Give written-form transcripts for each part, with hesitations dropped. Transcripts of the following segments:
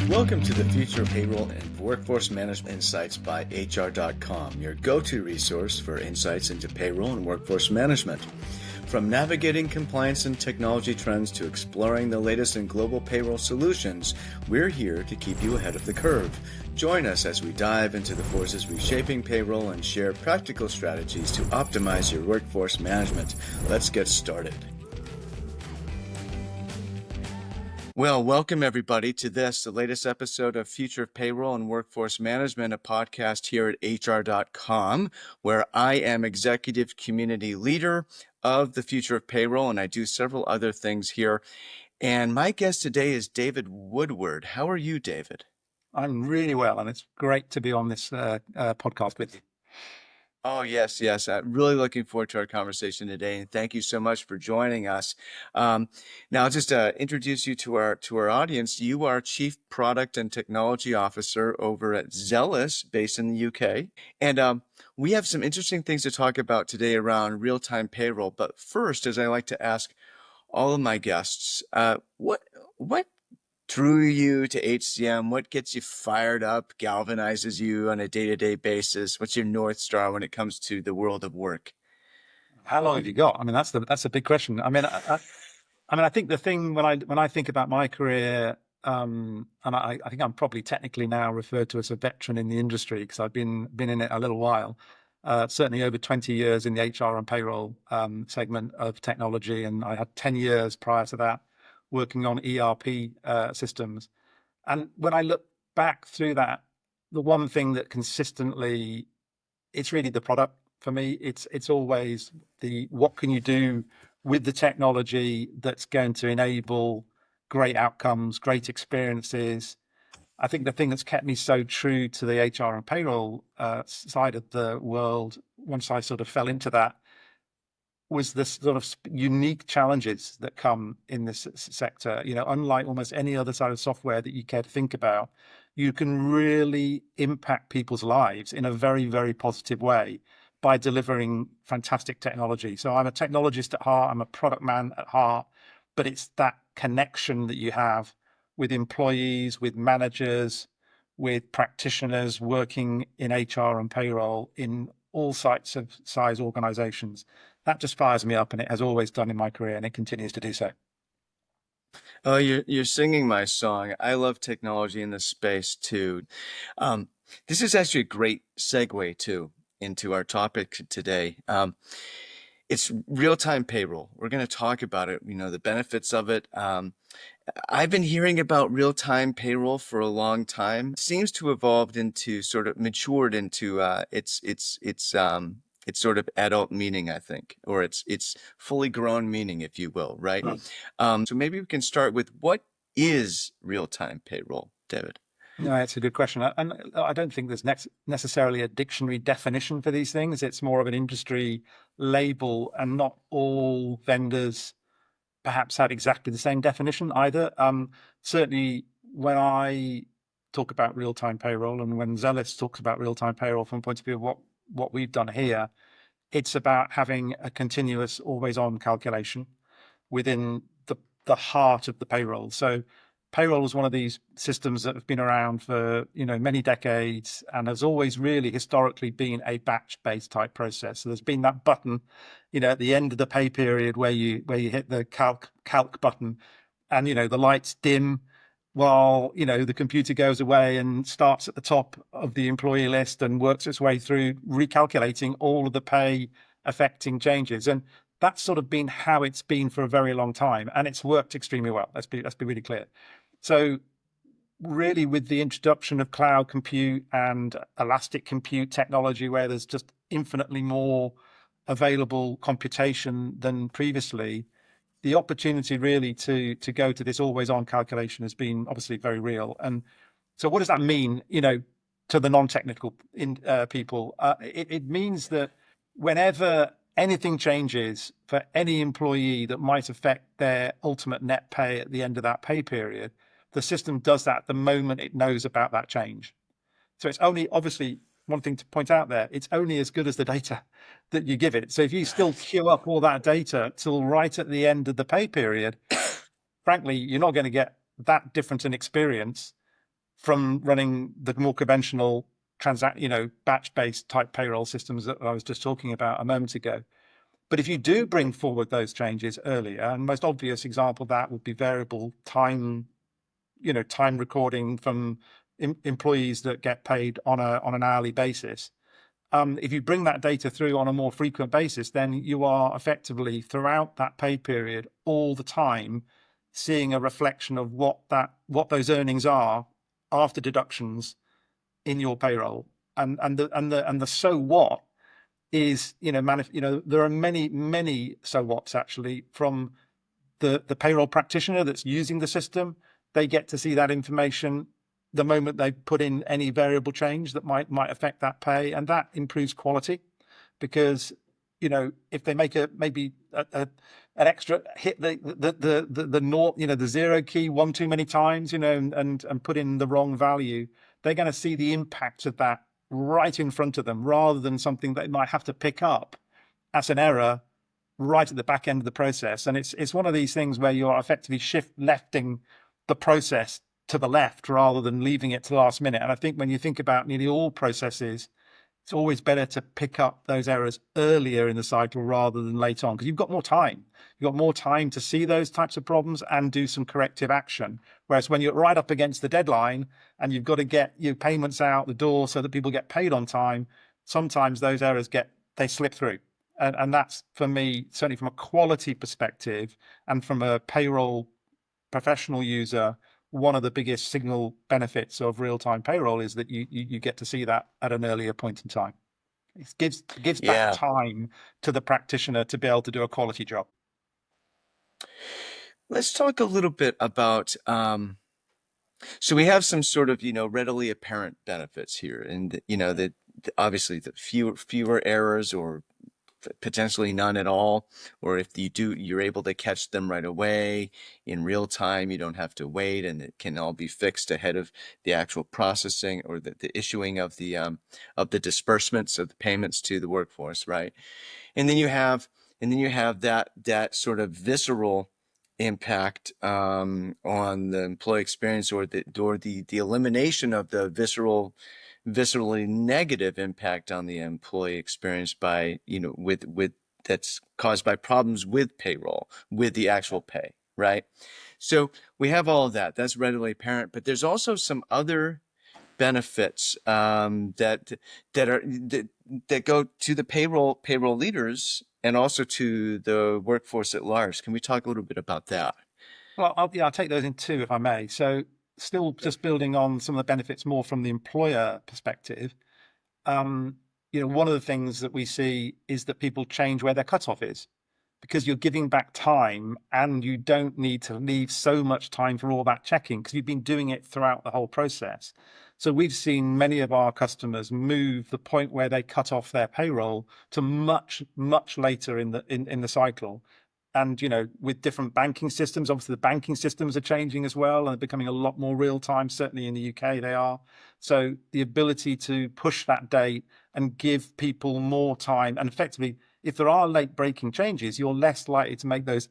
Welcome to the Future of Payroll and Workforce Management Insights by HR.com, your go-to resource for insights into payroll and workforce management. From navigating compliance and technology trends to exploring the latest in global payroll solutions, we're here to keep you ahead of the curve. Join us as we dive into the forces reshaping payroll and share practical strategies to optimize your workforce management. Let's get started. Well, welcome everybody to the latest episode of Future of Payroll and Workforce Management, a podcast here at HR.com, where I am executive community leader of the Future of Payroll, and I do several other things here. And my guest today is David Woodward. How are you, David? I'm really well, and it's great to be on this podcast with you. Oh, yes. I'm really looking forward to our conversation today, and thank you so much for joining us. Now, just to introduce you to our audience, you are Chief Product and Technology Officer over at Zellis, based in the UK. And we have some interesting things to talk about today around real-time payroll. But first, as I like to ask all of my guests, what drew you to HCM? What gets you fired up, galvanizes you on a day-to-day basis? What's your North Star when it comes to the world of work? How long have you got? I mean, that's a big question. I think the thing when I think about my career, and I think I'm probably technically now referred to as a veteran in the industry because I've been in it a little while. Certainly over 20 years in the HR and payroll segment of technology, and I had 10 years prior to that working on ERP systems. And when I look back through that, the one thing that consistently, it's really the product for me. It's always what can you do with the technology that's going to enable great outcomes, great experiences. I think the thing that's kept me so true to the HR and payroll side of the world, once I sort of fell into that, was this sort of unique challenges that come in this sector. You know, unlike almost any other side of software that you care to think about, you can really impact people's lives in a very, very positive way by delivering fantastic technology. So I'm a technologist at heart, I'm a product man at heart, but it's that connection that you have with employees, with managers, with practitioners working in HR and payroll in all size organizations. That just fires me up, and it has always done in my career, and it continues to do so. Oh, you're singing my song. I love technology in this space too. This is actually a great segue too into our topic today. It's real-time payroll. We're going to talk about it, the benefits of it. I've been hearing about real-time payroll for a long time. It seems to evolved into sort of matured into its sort of adult meaning, I think, or it's fully grown meaning, if you will, right? So maybe we can start with what is real-time payroll, David? No, it's a good question. And I don't think there's necessarily a dictionary definition for these things. It's more of an industry label, and not all vendors perhaps have exactly the same definition either. Certainly when I talk about real-time payroll, and when Zellis talks about real-time payroll from the point of view of what we've done here, it's about having a continuous, always-on calculation within the heart of the payroll. So payroll is one of these systems that have been around for many decades, and has always really historically been a batch-based type process. So there's been that button, at the end of the pay period where you hit the calc button, and the lights dim while the computer goes away and starts at the top of the employee list and works its way through recalculating all of the pay affecting changes. And that's sort of been how it's been for a very long time, and it's worked extremely well. Let's be really clear. So really, with the introduction of cloud compute and elastic compute technology, where there's just infinitely more available computation than previously, the opportunity really to go to this always-on calculation has been obviously very real. And so what does that mean, to the non-technical people? It means that whenever anything changes for any employee that might affect their ultimate net pay at the end of that pay period, the system does that the moment it knows about that change. So it's only, obviously, one thing to point out there, it's only as good as the data that you give it. So if you still queue up all that data till right at the end of the pay period, frankly, you're not going to get that different an experience from running the more conventional batch-based type payroll systems that I was just talking about a moment ago. But if you do bring forward those changes earlier, and most obvious example of that would be variable time, time recording from employees that get paid on an hourly basis. If you bring that data through on a more frequent basis, then you are effectively throughout that pay period all the time seeing a reflection of what those earnings are after deductions in your payroll. And the so what is, there are many so whats actually from the payroll practitioner that's using the system. They get to see that information the moment they put in any variable change that might affect that pay, and that improves quality, because if they make an extra hit the naught, the zero key one too many times, and put in the wrong value, they're going to see the impact of that right in front of them, rather than something they might have to pick up as an error right at the back end of the process. And it's one of these things where you're effectively lefting the process to the left rather than leaving it to the last minute. And I think when you think about nearly all processes, it's always better to pick up those errors earlier in the cycle rather than late on, because you've got more time. You've got more time to see those types of problems and do some corrective action. Whereas when you're right up against the deadline and you've got to get your payments out the door so that people get paid on time, sometimes those errors they slip through. And that's, for me, certainly from a quality perspective and from a payroll professional user, one of the biggest signal benefits of real-time payroll is that you get to see that at an earlier point in time. It gives back Yeah. time to the practitioner to be able to do a quality job. Let's talk a little bit about, so we have some sort of, readily apparent benefits here, and that obviously the fewer errors, or potentially none at all, or if you do, you're able to catch them right away in real time. You don't have to wait, and it can all be fixed ahead of the actual processing or the issuing of the disbursements of the payments to the workforce, right? And then you have that sort of visceral impact on the employee experience, or the elimination of the viscerally negative impact on the employee experience by with that's caused by problems with payroll, with the actual pay, right? So we have all of that. That's readily apparent, but there's also some other benefits that go to the payroll leaders and also to the workforce at large. Can we talk a little bit about that? Well, I'll take those in two, if I may. So still just building on some of the benefits more from the employer perspective. One of the things that we see is that people change where their cutoff is, because you're giving back time and you don't need to leave so much time for all that checking, because you've been doing it throughout the whole process. So we've seen many of our customers move the point where they cut off their payroll to much later in the cycle. And with different banking systems, obviously the banking systems are changing as well and becoming a lot more real time. Certainly in the UK they are. So the ability to push that date and give people more time, and effectively, if there are late breaking changes, you're less likely to make those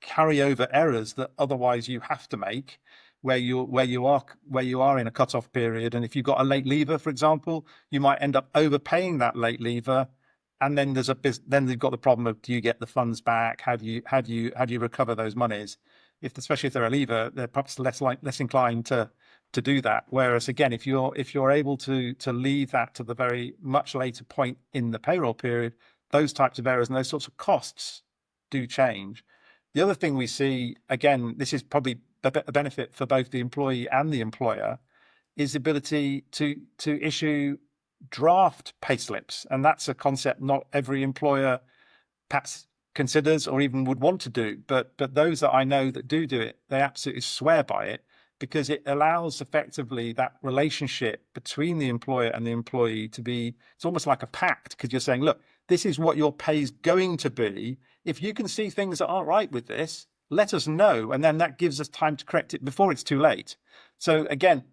carryover errors that otherwise you have to make, where you are in a cutoff period. And if you've got a late leaver, for example, you might end up overpaying that late leaver, and then then they've got the problem of, do you get the funds back? How do you recover those monies? Especially if they're a leaver, they're perhaps less inclined to do that. Whereas again, if you're able to leave that to the very much later point in the payroll period, those types of errors and those sorts of costs do change. The other thing we see, again, this is probably a benefit for both the employee and the employer, is the ability to issue draft pay slips. And that's a concept not every employer perhaps considers or even would want to do. But those that I know that do it, they absolutely swear by it, because it allows effectively that relationship between the employer and the employee to be, it's almost like a pact, because you're saying, look, this is what your pay is going to be. If you can see things that aren't right with this, let us know. And then that gives us time to correct it before it's too late. So again,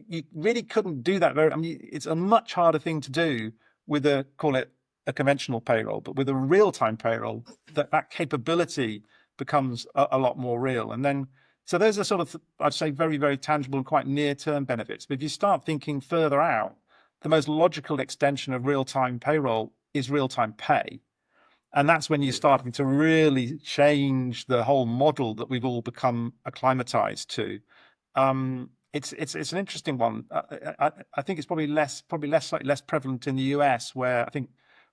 you really couldn't do that it's a much harder thing to do with call it a conventional payroll, but with a real-time payroll, that capability becomes a lot more real. And then So those are sort of, I'd say, very, very tangible and quite near-term benefits. But if you start thinking further out, the most logical extension of real-time payroll is real-time pay. And that's when you're starting to really change the whole model that we've all become acclimatized to. It's an interesting one. I think it's slightly less prevalent in the US, where I think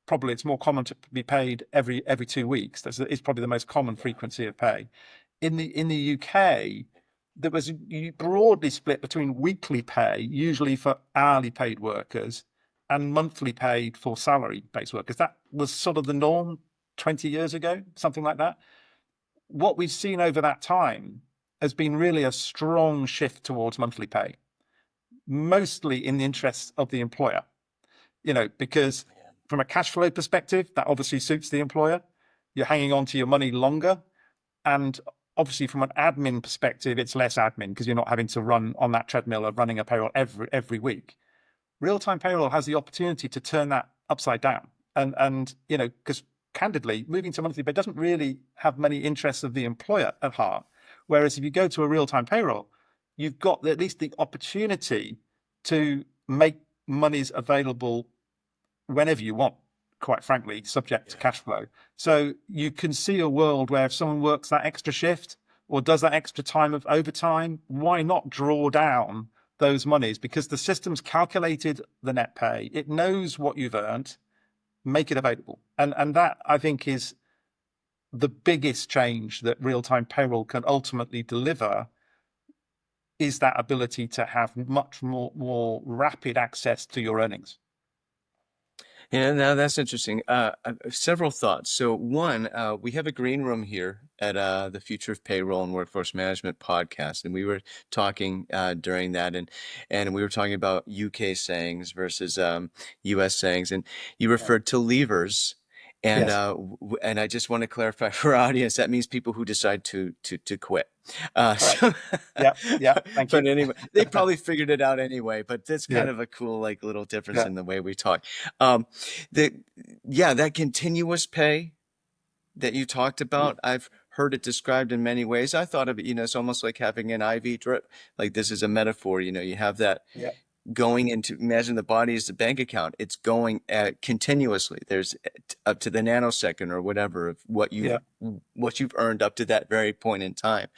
probably it's more common to be paid every 2 weeks. It's probably the most common frequency of pay. In the UK, there was broadly split between weekly pay, usually for hourly paid workers, and monthly paid for salary-based workers. That was sort of the norm 20 years ago, something like that. What we've seen over that time has been really a strong shift towards monthly pay, mostly in the interests of the employer, because from a cash flow perspective, that obviously suits the employer. You're hanging on to your money longer. And obviously, from an admin perspective, it's less admin because you're not having to run on that treadmill of running a payroll every week. Real-time payroll has the opportunity to turn that upside down. And because candidly, moving to monthly pay doesn't really have many interests of the employer at heart. Whereas if you go to a real-time payroll, you've got at least the opportunity to make monies available whenever you want, quite frankly, subject to cash flow. So you can see a world where if someone works that extra shift or does that extra time of overtime, why not draw down those monies? Because the system's calculated the net pay, it knows what you've earned, make it available. And that, I think, is the biggest change that real-time payroll can ultimately deliver, is that ability to have much more rapid access to your earnings. Yeah, now that's interesting. Several thoughts. So one, we have a green room here at the Future of Payroll and Workforce Management podcast, and we were talking during that, and we were talking about UK sayings versus US sayings, and you referred to levers. And Yes. and I just want to clarify for our audience, that means people who decide to quit. Correct. So, Yeah. Thank you. but anyway, they probably figured it out anyway. But that's Yeah. kind of a cool, like, little difference Yeah. in the way we talk. Um, the yeah, that continuous pay that you talked about, I've heard it described in many ways. I thought of it, it's almost like having an IV drip. Like, this is a metaphor. You have that Yeah. going into, imagine the body is the bank account. It's going continuously. There's up to the nanosecond or whatever of Yeah. what you've earned up to that very point in time.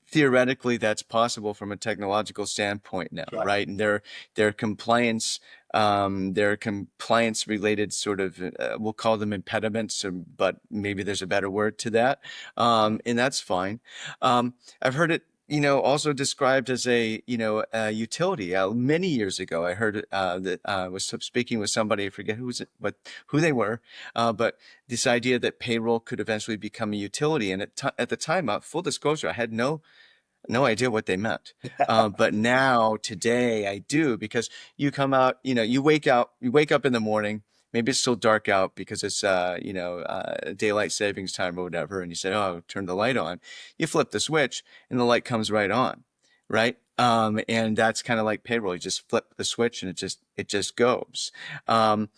Theoretically, that's possible from a technological standpoint now, Right. right? And their compliance, their compliance related sort of, we'll call them impediments, but maybe there's a better word to that, and that's fine. I've heard it, also described as a utility. Many years ago, I heard that I was speaking with somebody, I forget who they were, but this idea that payroll could eventually become a utility. And at the time, full disclosure, I had no idea what they meant. But now today I do, because you come out, you wake up in the morning, maybe it's still dark out because it's, daylight savings time or whatever. And you say, oh, turn the light on. You flip the switch and the light comes right on. Right. And that's kind of like payroll. You just flip the switch and it just goes. And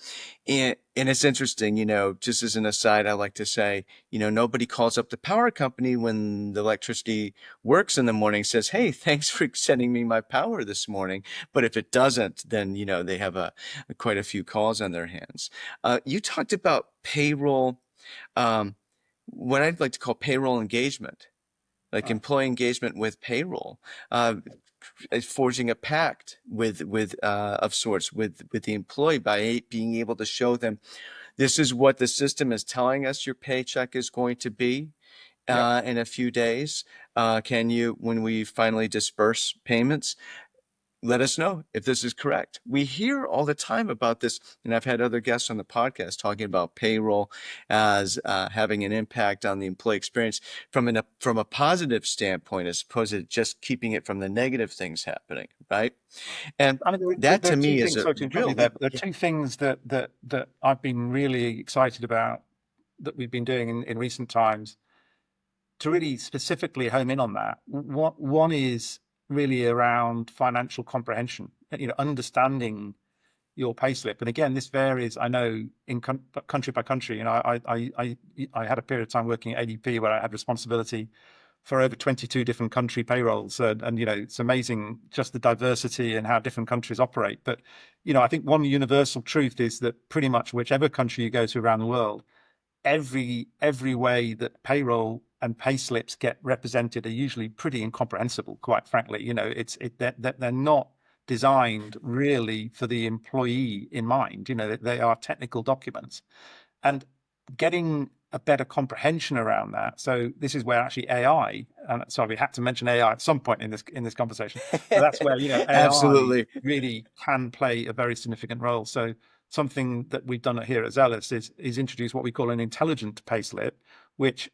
it's interesting, just as an aside, I like to say, nobody calls up the power company when the electricity works in the morning, says, hey, thanks for sending me my power this morning. But if it doesn't, then, they have quite a few calls on their hands. You talked about payroll, um, what I'd like to call payroll engagement, like Right. employee engagement with payroll. Uh, Forging a pact with of sorts with the employee by being able to show them, this is what the system is telling us your paycheck is going to be Yeah. in a few days. Can you, when we finally disperse payments, let us know if this is correct? We hear all the time about this, and I've had other guests on the podcast talking about payroll as having an impact on the employee experience from a positive standpoint, as opposed to just keeping it from the negative things happening, right? And I mean, that there to are two me is things. a Sorry to interrupt you real there, leap. but there are two things that I've been really excited about that we've been doing in recent times to really specifically home in on that. One is really around financial comprehension, understanding your payslip. And again, this varies, I know, in country by country. I had a period of time working at ADP where I had responsibility for over 22 different country payrolls. And, it's amazing just the diversity and how different countries operate. But, I think one universal truth is that pretty much whichever country you go to around the world, every way that payroll and pay slips get represented are usually pretty incomprehensible, quite frankly. They're not designed really for the employee in mind. They are technical documents, and getting a better comprehension around that. So this is where actually AI, and sorry, we had to mention AI at some point in this conversation, but that's where AI Absolutely. really can play a very significant role. So something that we've done here at Zellis is introduce what we call an intelligent payslip, which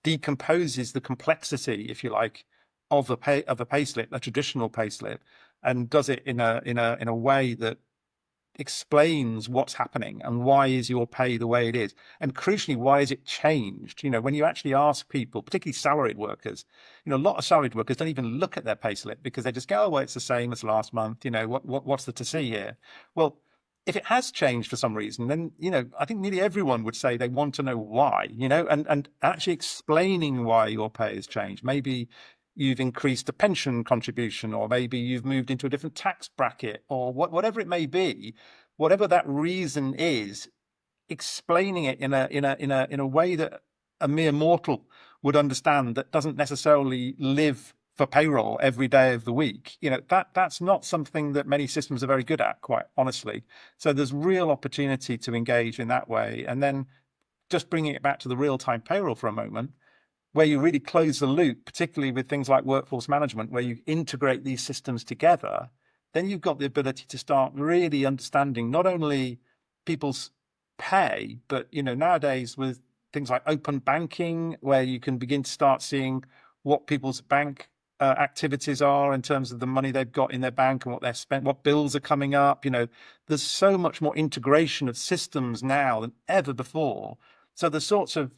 decomposes the complexity, if you like, of a payslip, a traditional payslip, and does it in a way that explains what's happening and why is your pay the way it is, and crucially, why is it changed. When you actually ask people, particularly salaried workers, a lot of salaried workers don't even look at their payslip because they just go, oh, well, it's the same as last month. What's the to see here? Well, if it has changed for some reason, then I think nearly everyone would say they want to know why. And actually explaining why your pay has changed. Maybe you've increased the pension contribution, or maybe you've moved into a different tax bracket, or whatever it may be. Whatever that reason is, explaining it in a way that a mere mortal would understand, that doesn't necessarily live for payroll every day of the week. That's not something that many systems are very good at, quite honestly. So there's real opportunity to engage in that way. And then just bringing it back to the real-time payroll for a moment, where you really close the loop, particularly with things like workforce management, where you integrate these systems together, then you've got the ability to start really understanding not only people's pay, but nowadays with things like open banking, where you can begin to start seeing what people's bank activities are in terms of the money they've got in their bank and what they've spent, what bills are coming up. There's so much more integration of systems now than ever before. So the sorts of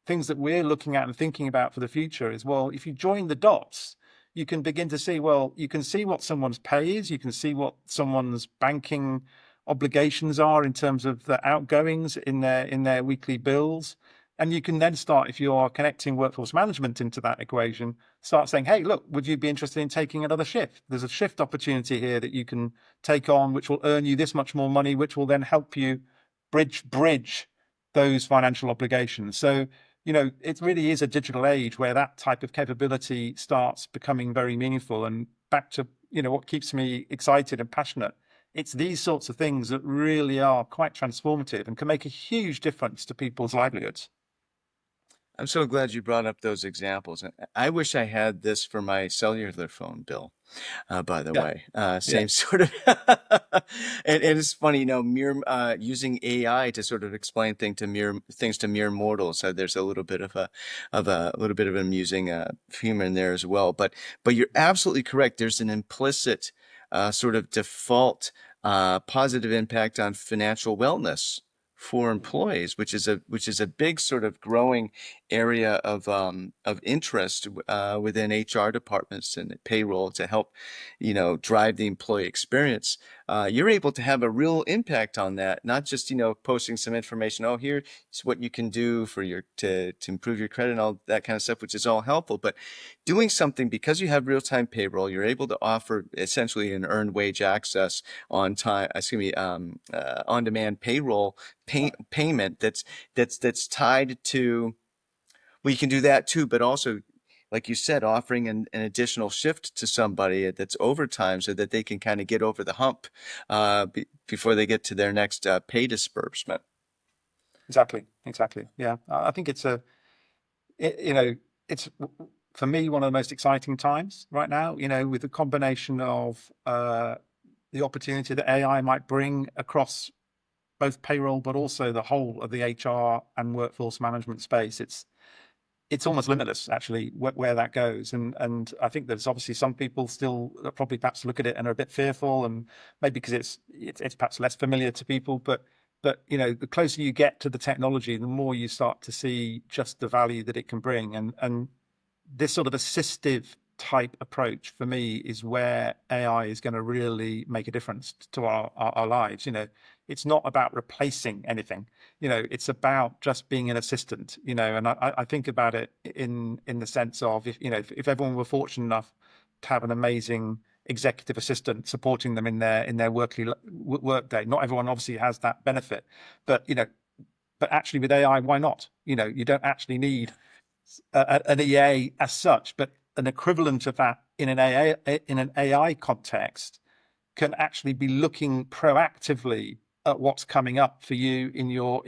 things that we're looking at and thinking about for the future is, well, if you join the dots, you can begin to see, well, you can see what someone's pay is, you can see what someone's banking obligations are in terms of the outgoings in their weekly bills. And you can then start, if you are connecting workforce management into that equation, start saying, hey, look, would you be interested in taking another shift? There's a shift opportunity here that you can take on, which will earn you this much more money, which will then help you bridge those financial obligations. So it really is a digital age where that type of capability starts becoming very meaningful. And back to, what keeps me excited and passionate, it's these sorts of things that really are quite transformative and can make a huge difference to people's livelihoods. I'm so glad you brought up those examples. And I wish I had this for my cellular phone bill. By the Yeah, way, yeah, same sort of, and it's funny, mere using AI to sort of explain things to mere mortals. So there's a little bit of a little bit of amusing humor in there as well. But you're absolutely correct. There's an implicit sort of default positive impact on financial wellness for employees, which is a big sort of growing area of interest within HR departments and payroll to help, drive the employee experience. You're able to have a real impact on that, not just posting some information. Oh, here's what you can do for to improve your credit and all that kind of stuff, which is all helpful. But doing something because you have real time payroll, you're able to offer essentially an earned wage access on time. Excuse me, on demand payroll payment that's tied to, well, you can do that too, but also, like you said, offering an additional shift to somebody that's overtime so that they can kind of get over the hump before they get to their next pay disbursement. exactly. Yeah, I think it's for me one of the most exciting times right now. With the combination of the opportunity that AI might bring across both payroll, but also the whole of the HR and workforce management space. It's almost limitless, actually, where that goes. And I think there's obviously some people still that probably perhaps look at it and are a bit fearful, and maybe because it's perhaps less familiar to people. But the closer you get to the technology, the more you start to see just the value that it can bring. And this sort of assistive type approach for me is where AI is going to really make a difference to our lives. It's not about replacing anything. It's about just being an assistant. And I think about it in the sense of, if everyone were fortunate enough to have an amazing executive assistant supporting them in their work day. Not everyone obviously has that benefit, but actually with AI, why not? You don't actually need an EA as such, but an equivalent of that in an AI context can actually be looking proactively at what's coming up for you in your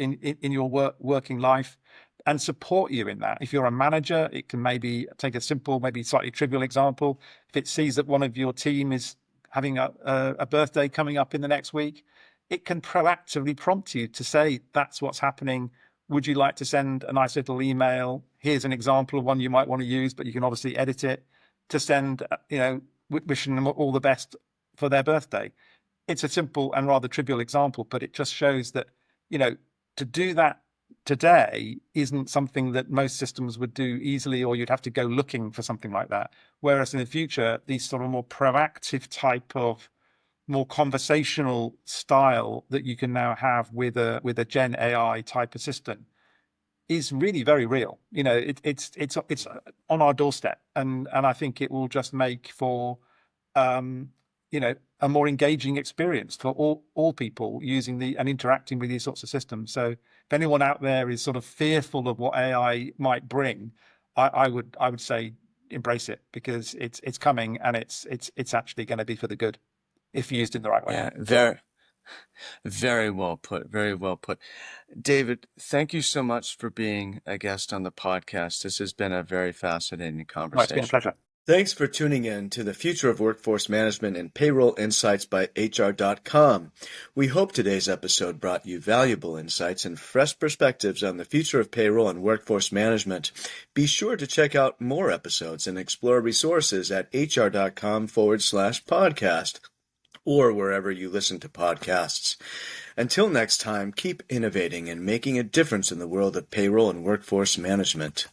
working life and support you in that. If you're a manager, it can maybe take a simple, maybe slightly trivial example. If it sees that one of your team is having a birthday coming up in the next week, it can proactively prompt you to say, that's what's happening. Would you like to send a nice little email? Here's an example of one you might want to use, but you can obviously edit it to send, wishing them all the best for their birthday. It's a simple and rather trivial example, but it just shows that, to do that today isn't something that most systems would do easily, or you'd have to go looking for something like that. Whereas in the future, these sort of more proactive type of more conversational style that you can now have with a Gen AI type assistant is really very real. It's on our doorstep, and I think it will just make for a more engaging experience for all people using and interacting with these sorts of systems. So if anyone out there is sort of fearful of what AI might bring, I would say embrace it, because it's coming, and it's actually going to be for the good if used in the right way. Yeah, very well put. Very well put. David, thank you so much for being a guest on the podcast. This has been a very fascinating No, it's been a conversation. pleasure. Thanks for tuning in to the Future of Workforce Management and Payroll Insights by HR.com. We hope today's episode brought you valuable insights and fresh perspectives on the future of payroll and workforce management. Be sure to check out more episodes and explore resources at HR.com/podcast. or wherever you listen to podcasts. Until next time, keep innovating and making a difference in the world of payroll and workforce management.